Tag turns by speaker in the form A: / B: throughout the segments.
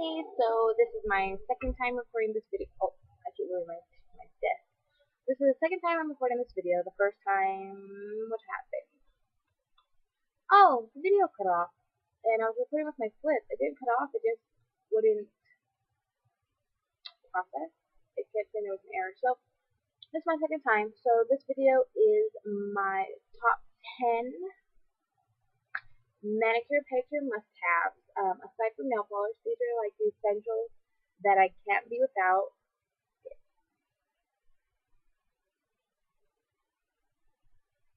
A: Hey, so this is my second time recording this video. Oh, I keep moving my desk. This is the second time I'm recording this video. The first time, what happened? Oh, the video cut off. And I was recording with my flip. It didn't cut off, it just wouldn't process. It kept saying there was an error. So, this is my second time. So, this video is my top 10 manicure pedicure must-haves. Aside from nail polish, these are like the essentials that I can't be without.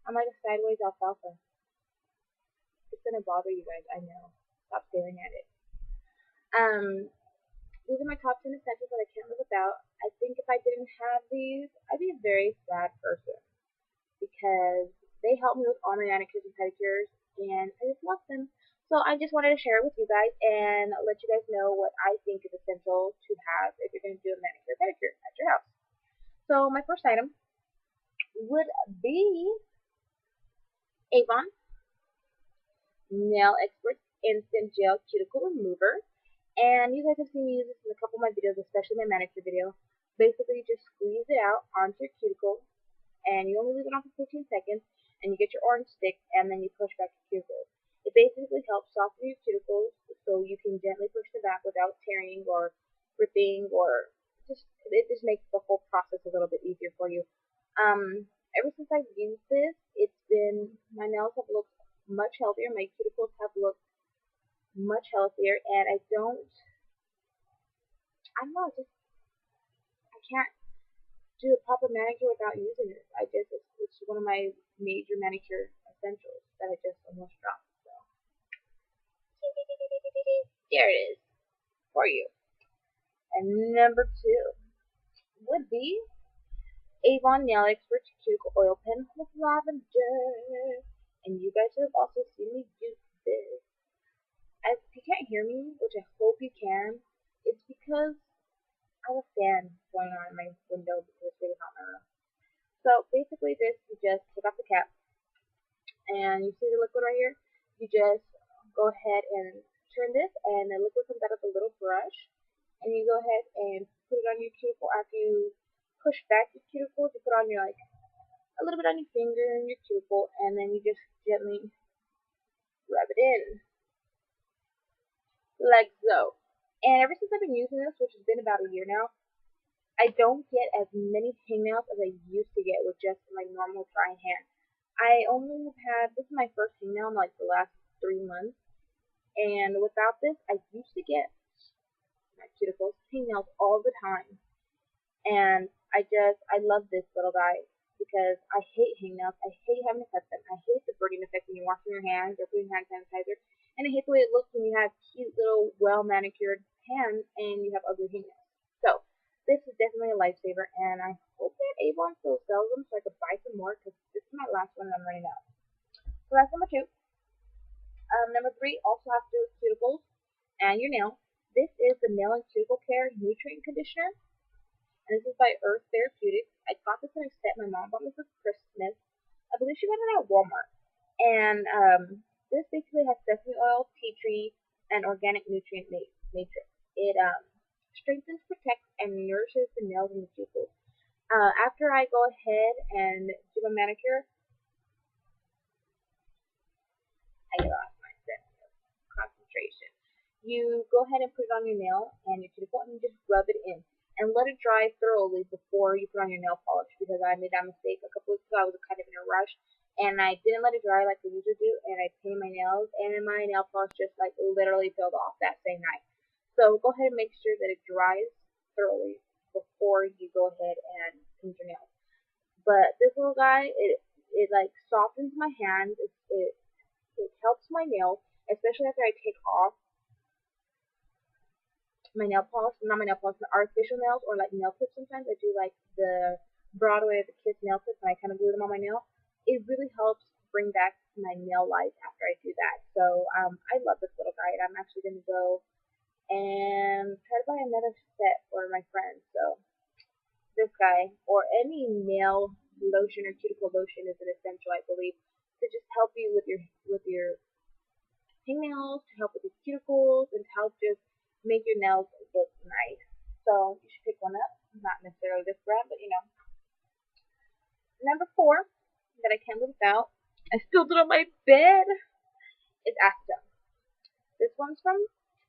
A: I'm like a sideways alfalfa. It's gonna bother you guys, I know. Stop staring at it. These are my top 10 essentials that I can't live without. I think if I didn't have these, I'd be a very sad person because they help me with all my manicures and pedicures, and I just love them. So I just wanted to share it with you guys and let you guys know what I think is essential to have if you're going to do a manicure pedicure at your house. So my first item would be Avon Nail Expert Instant Gel Cuticle Remover. And you guys have seen me use this in a couple of my videos, especially my manicure video. Basically, you just squeeze it out onto your cuticle, and you only leave it on for 15 seconds, and you get your orange stick, and then you push back your cuticles. It basically helps soften your cuticles so you can gently push them back without tearing or ripping, or it just makes the whole process a little bit easier for you. Ever since I've used this, my nails have looked much healthier, my cuticles have looked much healthier, and I don't know, I can't do a proper manicure without using this. It's one of my major manicure essentials that I just almost dropped. So there it is for you. And number 2 would be Avon Nail Expert Cuticle Oil Pen with lavender. And you guys have also seen me use this. If you can't hear me, which I hope you can, it's because I have a fan going on in my window because it's really hot in my room. So basically this, you just take off the cap, and you see the liquid right here? You just go ahead and turn this, and the liquid comes out of a little brush, and you go ahead and put it on your cuticle. After you push back your cuticle, you put on your, like, a little bit on your finger and your cuticle, and then you just gently rub it in, like so. And ever since I've been using this, which has been about a year now, I don't get as many hangnails as I used to get with just my normal dry hand. I only have had, this is my first hangnail in like the last 3 months, and without this, I used to get my cuticles hangnails all the time. And I love this little guy because I hate hangnails. I hate having to cut them. I hate the burning effect when you're washing your hands or putting hand sanitizer. And I hate the way it looks when you have cute little well manicured hands and you have ugly hangnails. So this is definitely a lifesaver, and I hope that Avon still sells them so I could buy some more because this is my last one and I'm running out. So that's number 2. Number 3 also has to do with cuticles and your nail. This is the Nail and Cuticle Care Nutrient Conditioner, and this is by Earth Therapeutics. I got this in a set. My mom bought me for Christmas. I believe she got it at Walmart. And this basically has sesame oil, tea tree, and organic nutrient matrix. It strengthens, protects, and nourishes the nails and the cuticles. After I go ahead and do my manicure, I lost my sense of concentration. You go ahead and put it on your nail and your cuticle, and you just rub it in and let it dry thoroughly before you put on your nail polish, because I made that mistake a couple weeks ago. I was kind of in a rush and I didn't let it dry like I usually do, and I painted my nails, and my nail polish just like literally peeled off that same night. So go ahead and make sure that it dries thoroughly before you go ahead and paint your nails. But this little guy, it like softens my hands. It helps my nails, especially after I take off my nail polish, not my nail polish, my artificial nails, or like nail tips. Sometimes I do like the Broadway or the Kiss nail tips, and I kind of glue them on my nail. It really helps bring back my nail life after I do that. So I love this little guy, and I'm actually going to go and try to buy another set for my friends. So this guy, or any nail lotion or cuticle lotion, is an essential, I believe, to just help you with your hangnails, to help with your cuticles, and to help just make your nails look nice. So you should pick one up. Not necessarily this brand, but you know. Number 4 that I can't live without. I spilled it on my bed. Is acetone. This one's from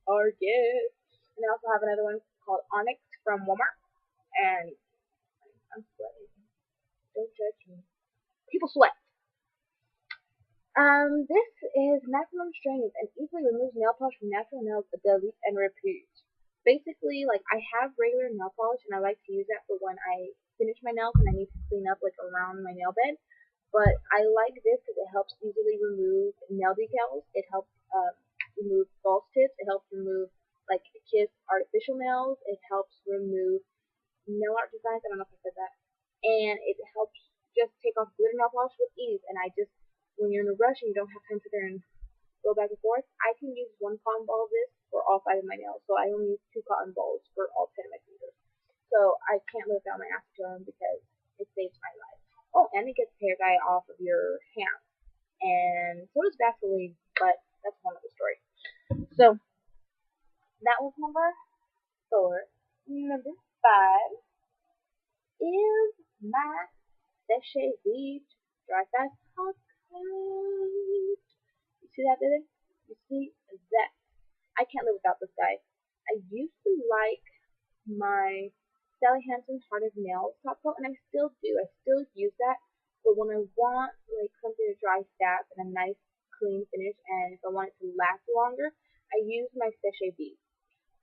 A: Target. And I also have another one called Onyx from Walmart. And I'm sweating. Don't judge me. People sweat. This is maximum strength and easily removes nail polish from natural nails, delete and repeat. Basically, like I have regular nail polish and I like to use that for when I finish my nails and I need to clean up like around my nail bed. But I like this because it helps easily remove nail decals. It helps remove false tips. It helps remove like kiss artificial nails. It helps remove nail art designs. I don't know if I said that. And it helps just take off glitter nail polish with ease. And I just, when you're in a rush and you don't have time to sit there and go back and forth, I can use one cotton ball of this for all 5 of my nails. So I only use 2 cotton balls for all 10 of my fingers. So I can't live without my acetone because it saves my life. Oh, and it gets hair dye off of your hands. And so does Vaseline, but that's one other story. So that was number 4. Number 5 is my Seche Vite Dry Fast Top Coat. You see that, baby? You see that? I can't live without this guy. I used to like my Sally Hansen Heart of Nails top coat, and I still do. I still use that. But when I want like something to dry fast and a nice clean finish, and if I want it to last longer, I use my Seche Vite.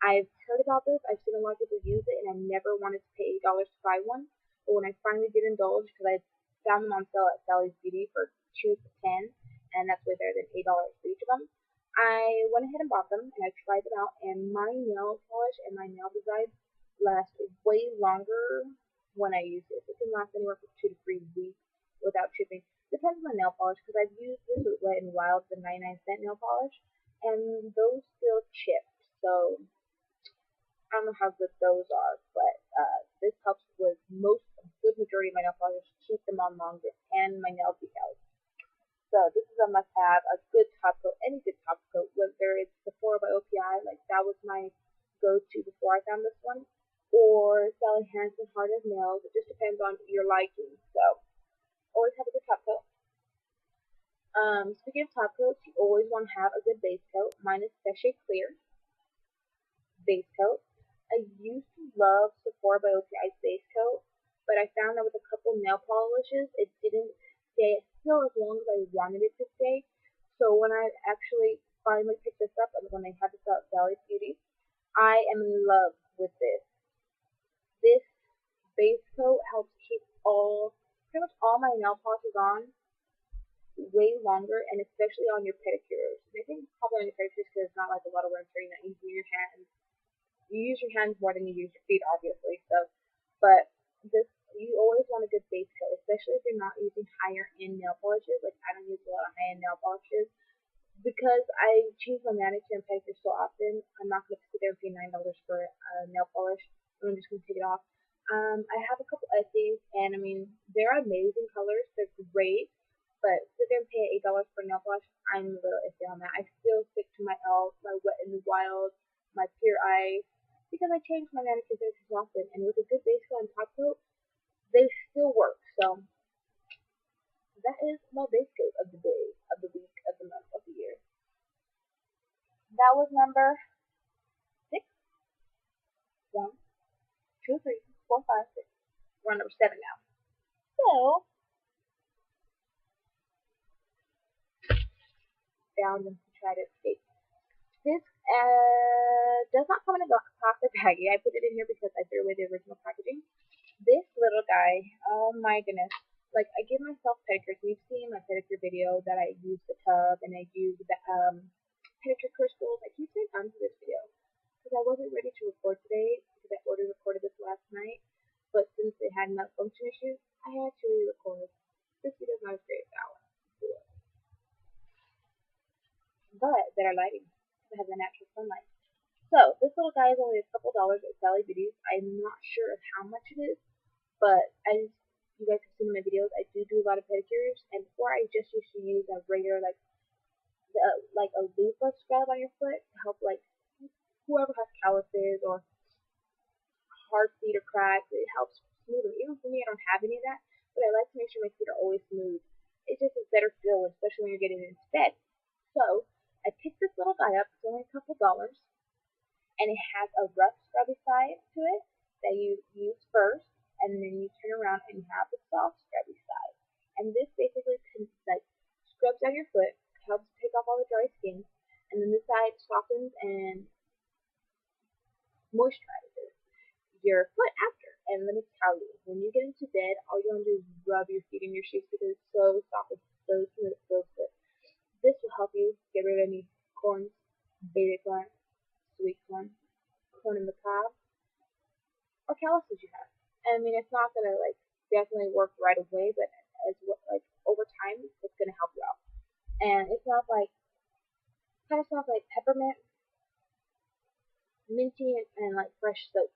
A: I've heard about this. I've seen a lot of people use it, and I never wanted to pay $8 to buy one. But when I finally did indulge, because I found them on sale at Sally's Beauty for 2 for 10, and that's way better than $8 for each of them. I went ahead and bought them, and I tried them out, and my nail polish and my nail design last way longer when I use it. It can last anywhere from 2 to 3 weeks without chipping. Depends on the nail polish, because I've used this with Wet n Wild, the 99-cent nail polish, and those still chip. So I don't know how good those are, but this helps with most, a good majority of my nail polish, keep them on longer, and my nail decals. So this is a must-have, a good top coat, any good top coat, whether it's Sephora by OPI, like that was my go-to before I found this one, or Sally Hansen Heart of Nails. It just depends on your liking. So always have a good top coat. Speaking of top coats, you always want to have a good base coat. Mine is Seche Clear base coat. I used to love Sephora by OPI's base coat, but I found that with a couple nail polishes, it didn't stay still as long as I wanted it to stay. So when I actually finally picked this up, and when they had this out at Sally's Beauty, I am in love with this. This base coat helps keep pretty much all my nail polishes on way longer, and especially on your pedicures. And I think probably on your pedicures because it's not like a lot of wear and tear. You use your hands. You use your hands more than you use your feet, obviously. So, but this you always want a good base coat, especially if you're not using higher end nail polishes. Like I don't use a lot of high end nail polishes because I change my manicure and pedicure so often. I'm not going to sit there and pay $9 for a nail polish. I'm just going to take it off. I have a couple Essees, and I mean they're amazing colors. They're great, but sit there and pay $8 for nail polish. I'm a little iffy on that. I still stick to my Elf, my Wet n Wild, my Pure Ice, because I change my manicure pedicure so often, and with a good base coat and top coat, they still work. So that is my base coat of the day, of the week, of the month, of the year. That was number 6. 1, 2, 3, 4, 5, 6. We're on number 7 now. So down and try to escape. This does not come in a plastic baggie. I put it in here because I threw away the original packaging. This little guy, oh my goodness. Like, I give myself pedicures. You've seen my pedicure video that I use the tub and I use the pedicure crystals. I keep saying to this video because I wasn't ready to record today because I already recorded this last night. But since it had malfunction issues, I had to re-record. This video is not as great as that one. But better lighting. It has a natural sunlight. So, this little guy is only a couple dollars at Sally Beauty. I'm not sure of how much it is, but as you guys have seen in my videos, I do a lot of pedicures, and before I just used to use a regular, like a loofah scrub on your foot to help, like, whoever has creases or hard feet or cracks. It helps smooth them. Even for me, I don't have any of that, but I like to make sure my feet are always smooth. It just is better feel, especially when you're getting into bed. So I picked this little guy up. It's only a couple dollars, and it has a rough scrubby side to it that you use first, and then you turn around and you have the soft scrubby side. And this basically like scrubs out your foot, helps take off all the dry skin, and then this side softens and moisturizes your foot after. And let me tell you, when you get into bed, all you want to do is rub your feet in your sheets because it's so soft, it's so smooth, it feels good. This will help you get rid of any corns, beta corn, sweet corn, corn in the cob, or calluses you have. And I mean, it's not gonna like definitely work right away, but as like over time, it's gonna help you out. And it smells like kind of smells like peppermint, minty, and like fresh soap.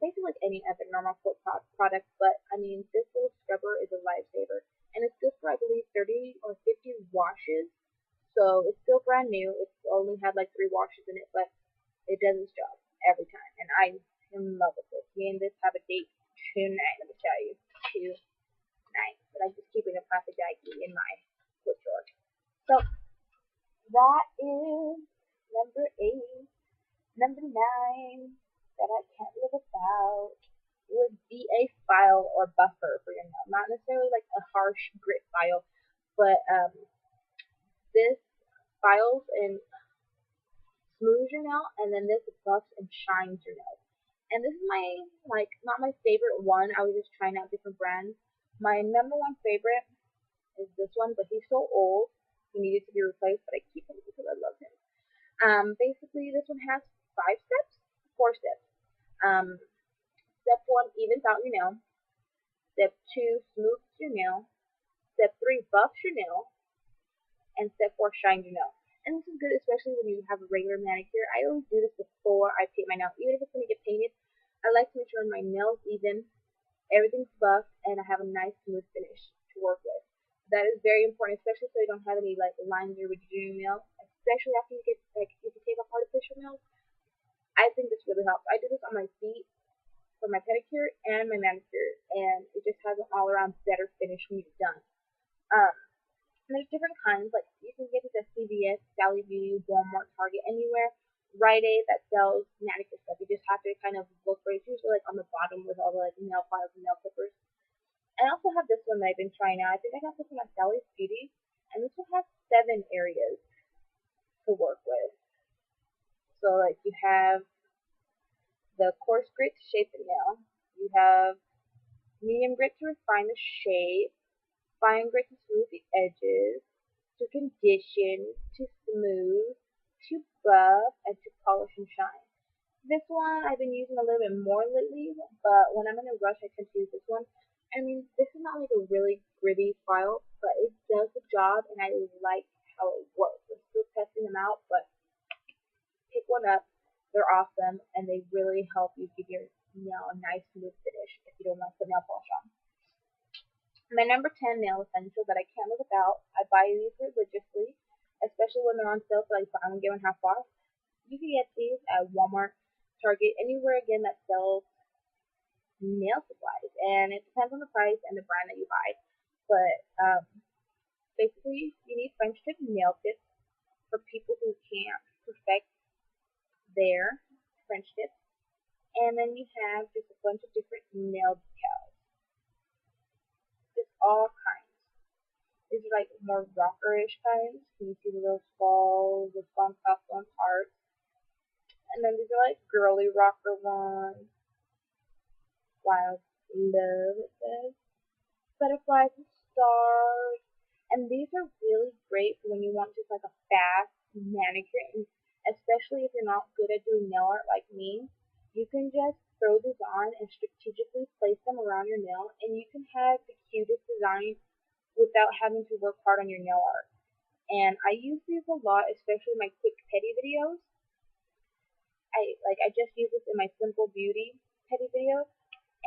A: Basically like any other normal foot product, but I mean, this little scrubber is a lifesaver, and it's good for I believe 30 or 50 washes. So it's still brand new. It's only had like 3 washes in it, but it does its job every time, and I am in love with it. Me and this have a date tonight. Let me tell you, tonight. But I'm just keeping a plastic baggie in my foot drawer. So that is number 8. Number 9 that I can't live without would be a file or buffer for your nail. Not necessarily like a harsh grit file, but this files and smooths your nail, and then this buffs and shines your nail. And this is my like not my favorite one. I was just trying out different brands. My number 1 favorite is this one, but he's so old he needed to be replaced, but I keep him because I love him. Basically, this one has 5 steps, 4 steps. Step 1 evens out your nail. Step 2 smooths your nail. Step 3 buffs your nail. And step 4 shines your nail. And this is good especially when you have a regular manicure. I always do this before I paint my nail. Even if it's going to get painted, I like to make sure my nail's even, everything's buffed, and I have a nice smooth finish to work with. That is very important, especially so you don't have any like lines or ridges in your nail. Especially after you get like if you take off artificial nails. I think this really helps. I do this on my feet for my pedicure and my manicure, and it just has an all-around better finish when you're done. Um, and there's different kinds. Like you can get it at CVS, Sally Beauty, Walmart, Target, anywhere. Rite Aid that sells manicure stuff. You just have to kind of look for it. It's usually like on the bottom with all the like nail files and nail clippers. I also have this one that I've been trying out. I think I got this one at Sally's Beauty, and this one has 7 areas to work with. So like you have the coarse grit to shape the nail. You have medium grit to refine the shape. Fine grit to smooth the edges. To condition, to smooth, to buff, and to polish and shine. This one I've been using a little bit more lately, but when I'm in a rush, I tend to use this one. I mean, this is not like a really gritty file, but it does the job, and I like how it works. I'm still testing them out, but pick one up. They're awesome, and they really help you give your nail a nice smooth finish if you don't like the nail polish on. My number 10 nail essential that I can't live without. I buy these religiously, especially when they're on sale for like buy one get one half off. You can get these at Walmart, Target, anywhere again that sells nail supplies, and it depends on the price and the brand that you buy. But basically, you need French tip nail tips for people who can't perfect their French tips, and then you have just a bunch of different nail decals, just all kinds. These are like more rockerish kinds. Can you see the little skulls, the fun stuff on hearts? And then these are like girly rocker ones. Wild love, it says. Butterflies and stars. And these are really great for when you want just like a fast manicure, and especially if you're not good at doing nail art like me. You can just throw these on and strategically place them around your nail, and you can have the cutest design without having to work hard on your nail art. And I use these a lot, especially in my quick Pedi videos. I just use this in my simple beauty Pedi videos,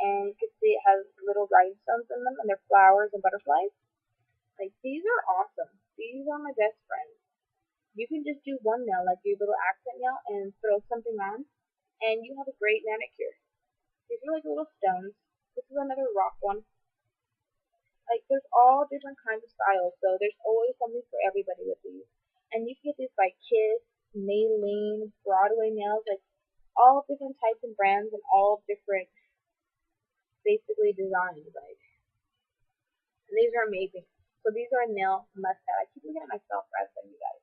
A: and you can see it has little rhinestones in them, and they're flowers and butterflies. Like these are awesome. These are my best friends. You can just do one nail, like your little accent nail, and throw something on, and you have a great manicure. These are like little stones. This is another rock one. Like there's all different kinds of styles, so there's always something for everybody with these. And you can get these by Kiss, Maybelline, Broadway nails, like all different types and brands and all different basically designs. Like and these are amazing. So these are a nail must have. I keep looking at myself rather than you guys.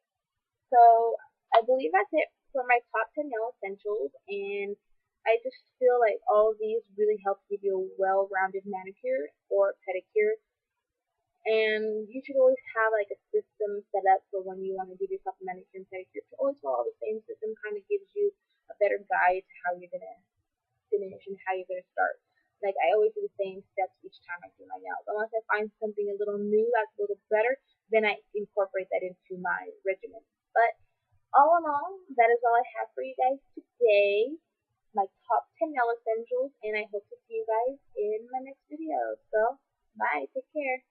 A: So I believe that's it for my top 10 nail essentials, and I just feel like all of these really help give you a well-rounded manicure or pedicure. And you should always have like a system set up for when you want to give yourself a manicure and pedicure. To always follow the same system kind of gives you a better guide to how you're gonna finish and how you're gonna start. Like I always do the same steps each time I do my nails. Unless I find something a little new that's a little better, then I incorporate that into my regimen. But all in all, that is all I have for you guys today. My top 10 nail essentials, and I hope to see you guys in my next video. So, bye. Take care.